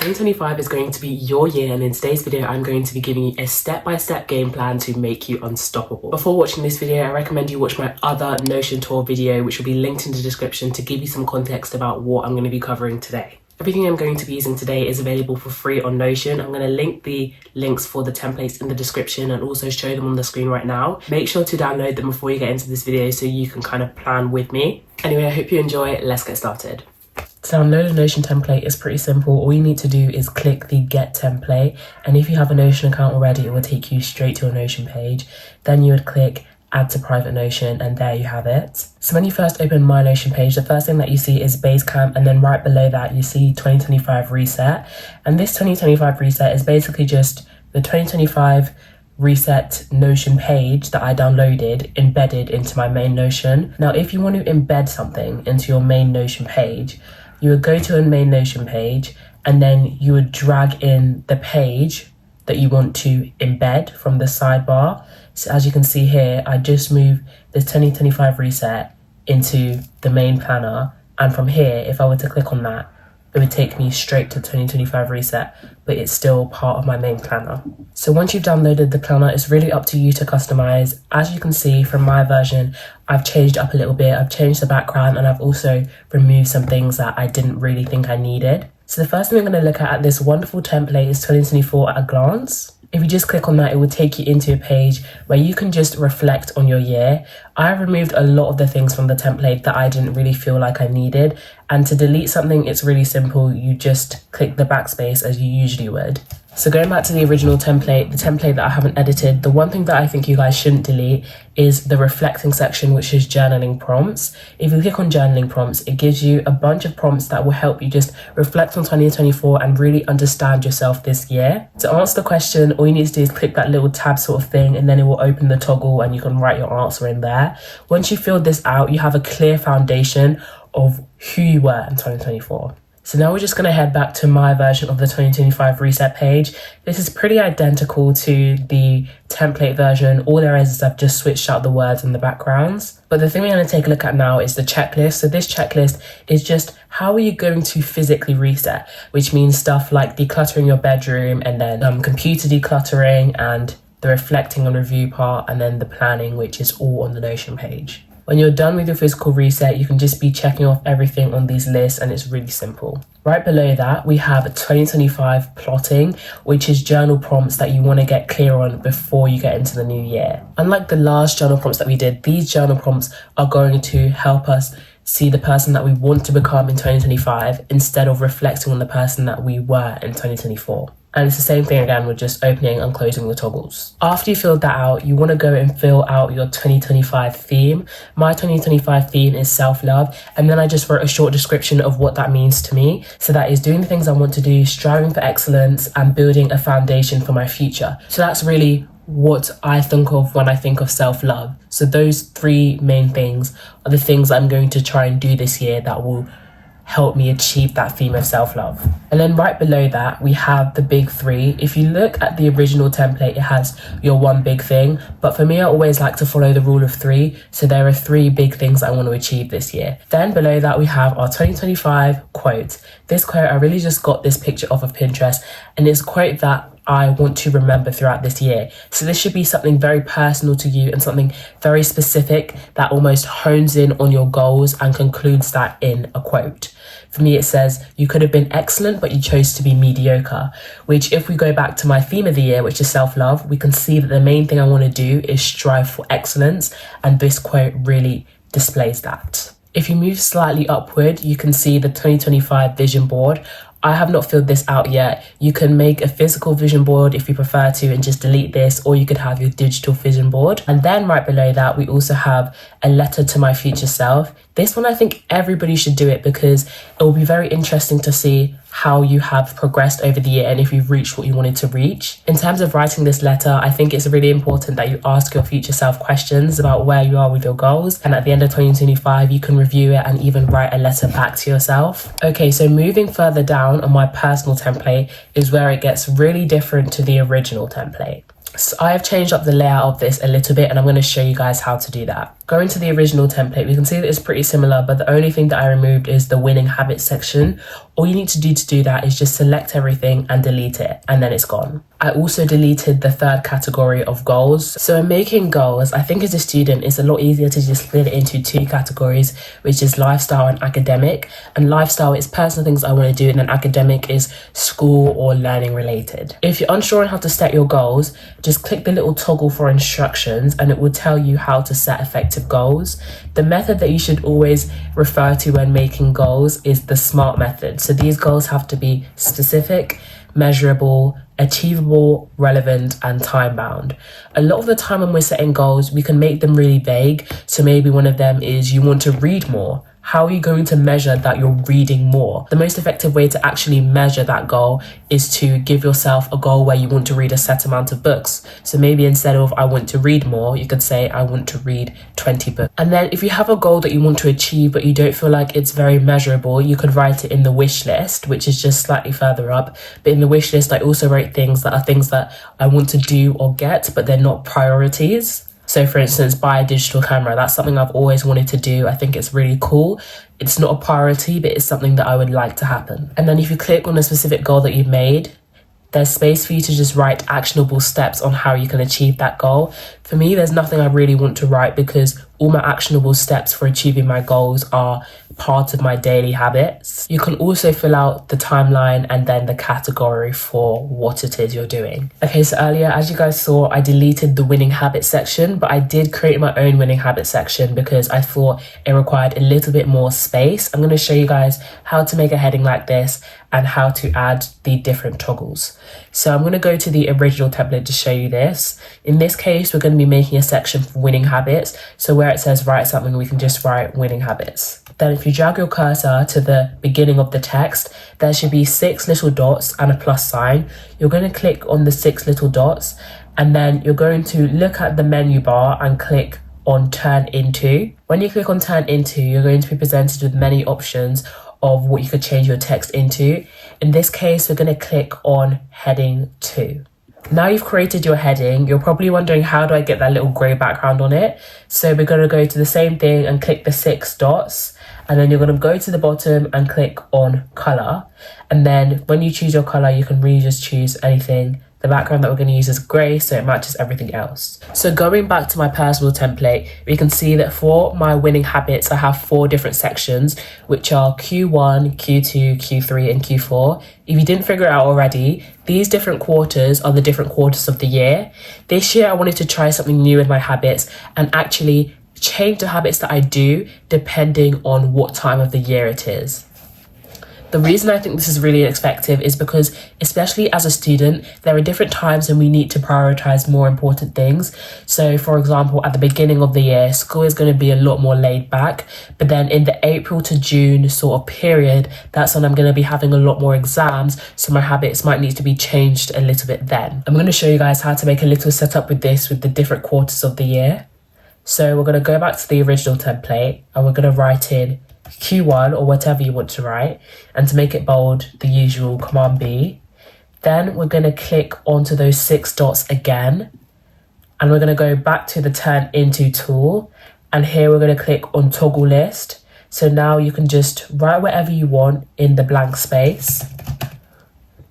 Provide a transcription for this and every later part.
2025 is going to be your year, and in today's video I'm going to be giving you a step-by-step game plan to make you unstoppable. Before watching this video, I recommend you watch my other Notion tour video, which will be linked in the description to give you some context about what I'm going to be covering today. Everything I'm going to be using today is available for free on Notion. I'm going to link the links for the templates in the description and also show them on the screen right now. Make sure to download them before you get into this video so you can kind of plan with me. Anyway, I hope you enjoy. Let's get started. To download a Notion template is pretty simple. All you need to do is click the Get Template, and if you have a Notion account already, it will take you straight to a Notion page. Then you would click Add to Private Notion, and there you have it. So when you first open my Notion page, the first thing that you see is Basecamp, and then right below that you see 2025 Reset. And this 2025 Reset is basically just the 2025 Reset Notion page that I downloaded embedded into my main Notion. Now, if you want to embed something into your main Notion page, you would go to a main Notion page, and then you would drag in the page that you want to embed from the sidebar. So as you can see here, I just moved this 2025 Reset into the main planner. And from here, if I were to click on that, it would take me straight to 2025 Reset, but it's still part of my main planner. So once you've downloaded the planner, it's really up to you to customize. As you can see from my version, I've changed up a little bit. I've changed the background, and I've also removed some things that I didn't really think I needed. So the first thing I'm going to look at this wonderful template is 2024 at a glance. If you just click on that, it will take you into a page where you can just reflect on your year. I removed a lot of the things from the template that I didn't really feel like I needed. And to delete something, it's really simple. You just click the backspace as you usually would. So going back to the original template, the template that I haven't edited, the one thing that I think you guys shouldn't delete is the reflecting section, which is journaling prompts. If you click on journaling prompts, it gives you a bunch of prompts that will help you just reflect on 2024 and really understand yourself this year. To answer the question, all you need to do is click that little tab sort of thing, and then it will open the toggle and you can write your answer in there. Once you filled this out, you have a clear foundation of who you were in 2024. So now we're just going to head back to my version of the 2025 Reset page. This is pretty identical to the template version. All there is I've just switched out the words and the backgrounds. But the thing we're going to take a look at now is the checklist. So this checklist is just how are you going to physically reset, which means stuff like decluttering your bedroom, and then computer decluttering, and the reflecting and review part, and then the planning, which is all on the Notion page. When you're done with your physical reset, you can just be checking off everything on these lists, and it's really simple. Right below that, we have 2025 plotting, which is journal prompts that you want to get clear on before you get into the new year. Unlike the last journal prompts that we did, these journal prompts are going to help us see the person that we want to become in 2025 instead of reflecting on the person that we were in 2024. And it's the same thing again with just opening and closing the toggles. After you filled that out, you want to go and fill out your 2025 theme. My 2025 theme is self-love, and then I just wrote a short description of what that means to me. So that is doing the things I want to do, striving for excellence, and building a foundation for my future. So that's really what I think of when I think of self-love. So those three main things are the things I'm going to try and do this year that will help me achieve that theme of self-love. And then right below that, we have the big three. If you look at the original template, it has your one big thing. But for me, I always like to follow the rule of three. So there are three big things I want to achieve this year. Then below that, we have our 2025 quote. This quote, I really just got this picture off of Pinterest, and it's a quote that I want to remember throughout this year. So this should be something very personal to you and something very specific that almost hones in on your goals and concludes that in a quote. For me, it says, you could have been excellent, but you chose to be mediocre, which if we go back to my theme of the year, which is self-love, we can see that the main thing I want to do is strive for excellence. And this quote really displays that. If you move slightly upward, you can see the 2025 vision board. I have not filled this out yet. You can make a physical vision board if you prefer to and just delete this, or you could have your digital vision board. And then right below that, we also have a letter to my future self. This one, I think everybody should do it because it will be very interesting to see how you have progressed over the year and if you've reached what you wanted to reach. In terms of writing this letter, I think it's really important that you ask your future self questions about where you are with your goals. And at the end of 2025, you can review it and even write a letter back to yourself. Okay, so moving further down on my personal template is where it gets really different to the original template. So I have changed up the layout of this a little bit, and I'm going to show you guys how to do that. Going to the original template, we can see that it's pretty similar, but the only thing that I removed is the winning habits section. All you need to do that is just select everything and delete it, and then it's gone. I also deleted the third category of goals. So in making goals, I think as a student, it's a lot easier to just split it into two categories, which is lifestyle and academic. And lifestyle is personal things I want to do, and then academic is school or learning related. If you're unsure on how to set your goals, just click the little toggle for instructions and it will tell you how to set effective goals. The method that you should always refer to when making goals is the SMART method. So these goals have to be specific, measurable, achievable, relevant, and time bound. A lot of the time when we're setting goals, we can make them really vague. So maybe one of them is you want to read more. How are you going to measure that you're reading more? The most effective way to actually measure that goal is to give yourself a goal where you want to read a set amount of books. So maybe instead of I want to read more, you could say I want to read 20 books. And then if you have a goal that you want to achieve but you don't feel like it's very measurable, you could write it in the wish list, which is just slightly further up. But in the wish list, I also write things that are things that I want to do or get, but they're not priorities. So for instance, buy a digital camera. That's something I've always wanted to do. I think it's really cool. It's not a priority, but it's something that I would like to happen. And then if you click on a specific goal that you've made, there's space for you to just write actionable steps on how you can achieve that goal. For me, there's nothing I really want to write because all my actionable steps for achieving my goals are part of my daily habits. You can also fill out the timeline and then the category for what it is you're doing. Okay, so earlier, as you guys saw, I deleted the winning habits section, but I did create my own winning habits section because I thought it required a little bit more space. I'm going to show you guys how to make a heading like this and how to add the different toggles. So I'm going to go to the original template to show you this. In this case, we're going to be making a section for winning habits. So where it says write something, we can just write winning habits. Then if you drag your cursor to the beginning of the text, there should be 6 little dots and a plus sign. You're going to click on the 6 little dots, and then you're going to look at the menu bar and click on turn into. When you click on turn into, you're going to be presented with many options of what you could change your text into. In this case, we're going to click on heading 2. Now you've created your heading, you're probably wondering how do I get that little grey background on it? So we're going to go to the same thing and click the 6 dots, and then you're going to go to the bottom and click on colour. And then when you choose your colour, you can really just choose anything. The background that we're going to use is grey, so it matches everything else. So going back to my personal template, we can see that for my winning habits, I have 4 different sections, which are Q1, Q2, Q3, and Q4. If you didn't figure it out already, these different quarters are the different quarters of the year. This year, I wanted to try something new with my habits and actually change the habits that I do depending on what time of the year it is. The reason I think this is really effective is because, especially as a student, there are different times when we need to prioritize more important things. So for example, at the beginning of the year, school is going to be a lot more laid back. But then in the April to June sort of period, that's when I'm going to be having a lot more exams. So my habits might need to be changed a little bit then. I'm going to show you guys how to make a little setup with this with the different quarters of the year. So we're going to go back to the original template and we're going to write in Q1 or whatever you want to write, and to make it bold, the usual Command B. Then we're going to click onto those 6 dots again, and we're going to go back to the turn into tool, and here we're going to click on toggle list. So now you can just write whatever you want in the blank space,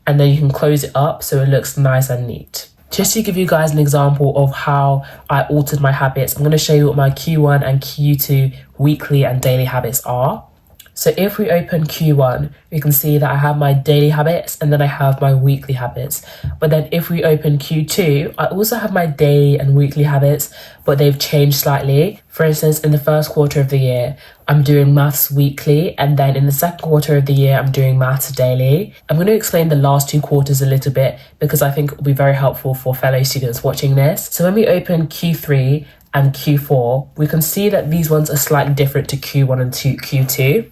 and then you can close it up so it looks nice and neat. Just to give you guys an example of how I altered my habits, I'm going to show you what my Q1 and Q2 weekly and daily habits are. So if we open Q1, we can see that I have my daily habits and then I have my weekly habits. But then if we open Q2, I also have my daily and weekly habits, but they've changed slightly. For instance, in the first quarter of the year, I'm doing maths weekly, and then in the second quarter of the year, I'm doing maths daily. I'm going to explain the last 2 quarters a little bit because I think it will be very helpful for fellow students watching this. So when we open Q3 and Q4, we can see that these ones are slightly different to Q1 and Q2.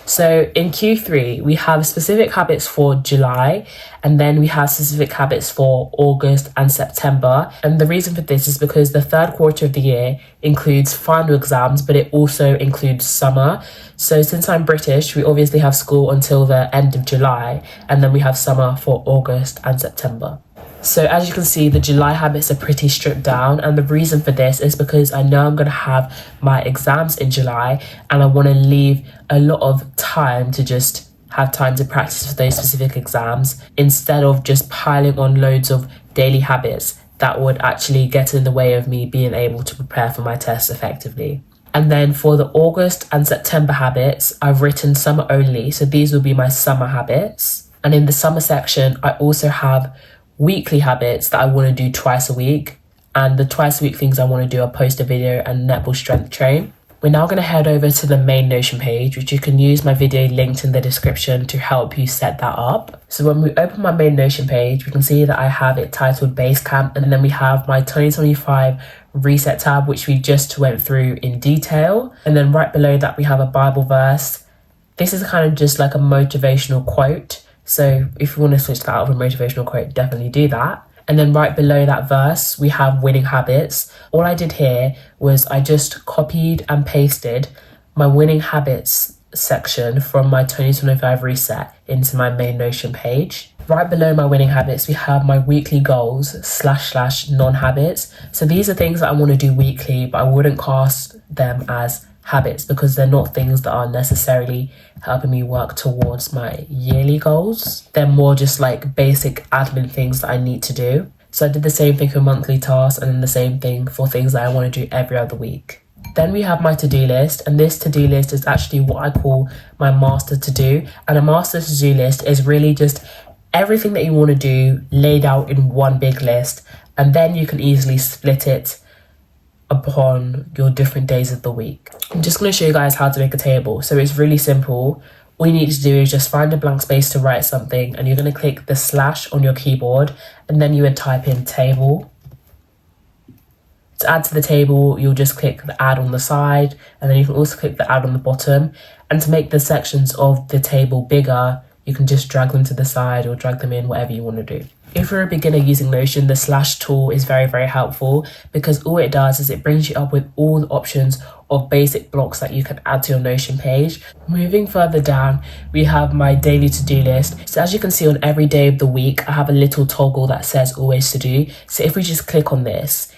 So in Q3, we have specific habits for July, and then we have specific habits for August and September. And the reason for this is because the third quarter of the year includes final exams, but it also includes summer. So since I'm British, we obviously have school until the end of July, and then we have summer for August and September. So as you can see, the July habits are pretty stripped down, and the reason for this is because I know I'm going to have my exams in July and I want to leave a lot of time to just have time to practice for those specific exams instead of just piling on loads of daily habits that would actually get in the way of me being able to prepare for my tests effectively. And then for the August and September habits, I've written summer only, so these will be my summer habits. And in the summer section, I also have weekly habits that I want to do twice a week, and the twice a week things I want to do are post a video and netball strength train. We're now going to head over to the main Notion page, which you can use my video linked in the description to help you set that up. So when we open my main Notion page, we can see that I have it titled Basecamp, and then we have my 2025 reset tab, which we just went through in detail. And then right below that, we have a Bible verse. This is kind of just like a motivational quote. So if you want to switch that out of a motivational quote, definitely do that. And then right below that verse, we have winning habits. All I did here was I just copied and pasted my winning habits section from my 2025 reset into my main Notion page. Right below my winning habits, we have my weekly goals / non-habits. So these are things that I want to do weekly, but I wouldn't cast them as habits because they're not things that are necessarily helping me work towards my yearly goals. They're more just like basic admin things that I need to do. So I did the same thing for monthly tasks and then the same thing for things that I want to do every other week. Then we have my to-do list, and this to-do list is actually what I call my master to-do. And a master to-do list is really just everything that you want to do laid out in one big list, and then you can easily split it upon your different days of the week. I'm just going to show you guys how to make a table. So it's really simple. All you need to do is just find a blank space to write something, and you're going to click the / on your keyboard, and then you would type in table. To add to the table, you'll just click the add on the side, and then you can also click the add on the bottom. And to make the sections of the table bigger, you can just drag them to the side or drag them in, whatever you want to do. If you're a beginner using Notion, the / tool is very, very helpful because all it does is it brings you up with all the options of basic blocks that you can add to your Notion page. Moving further down, we have my daily to-do list. So as you can see, on every day of the week, I have a little toggle that says always to do. So if we just click on this,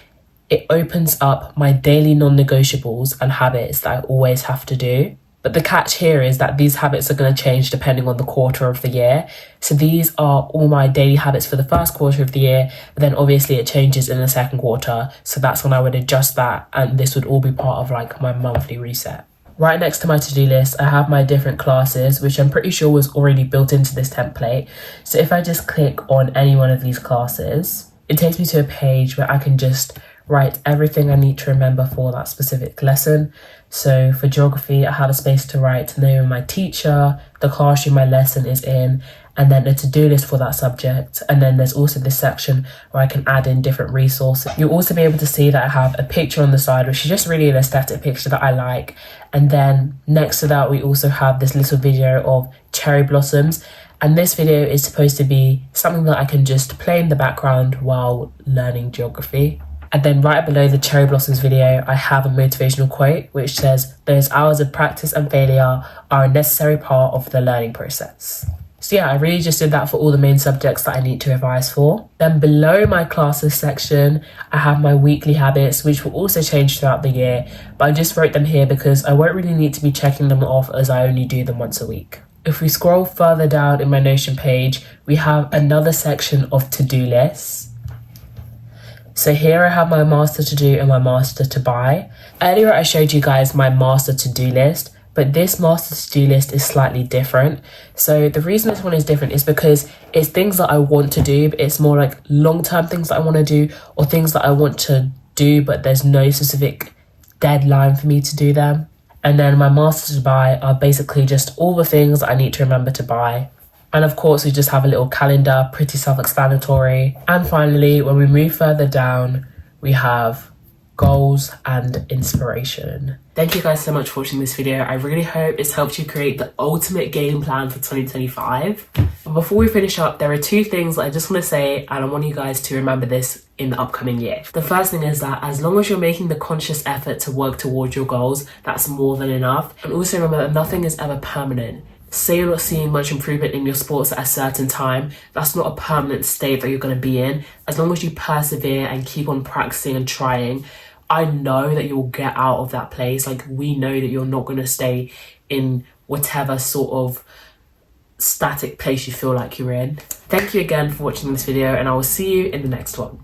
it opens up my daily non-negotiables and habits that I always have to do. But the catch here is that these habits are going to change depending on the quarter of the year. So these are all my daily habits for the first quarter of the year, but then obviously it changes in the second quarter. So that's when I would adjust that, and this would all be part of like my monthly reset. Right next to my to-do list, I have my different classes, which I'm pretty sure was already built into this template. So if I just click on any one of these classes, it takes me to a page where I can just write everything I need to remember for that specific lesson. So for geography, I have a space to write the name of my teacher, the classroom my lesson is in, and then a to-do list for that subject. And then there's also this section where I can add in different resources. You'll also be able to see that I have a picture on the side, which is just really an aesthetic picture that I like. And then next to that, we also have this little video of cherry blossoms. And this video is supposed to be something that I can just play in the background while learning geography. And then right below the cherry blossoms video, I have a motivational quote which says, "Those hours of practice and failure are a necessary part of the learning process." So yeah, I really just did that for all the main subjects that I need to revise for. Then below my classes section, I have my weekly habits, which will also change throughout the year, but I just wrote them here because I won't really need to be checking them off as I only do them once a week. If we scroll further down in my Notion page, we have another section of to-do lists. So here I have my master to do and my master to buy. Earlier I showed you guys my master to do list, but this master to do list is slightly different. So the reason this one is different is because it's things that I want to do, but it's more like long-term things that I want to do, or things that I want to do, but there's no specific deadline for me to do them. And then my master to buy are basically just all the things that I need to remember to buy. And of course, we just have a little calendar, pretty self-explanatory. And finally, when we move further down, we have goals and inspiration. Thank you guys so much for watching this video. I really hope it's helped you create the ultimate game plan for 2025. But before we finish up, there are two things that I just want to say, and I want you guys to remember this in the upcoming year. The first thing is that as long as you're making the conscious effort to work towards your goals, that's more than enough. And also remember that nothing is ever permanent. say you're not seeing much improvement in your sports at a certain time, that's not a permanent state that you're going to be in. As long as you persevere and keep on practicing and trying, I know that you'll get out of that place. Like, we know that you're not going to stay in whatever sort of static place you feel like you're in. Thank you again for watching this video, and I will see you in the next one.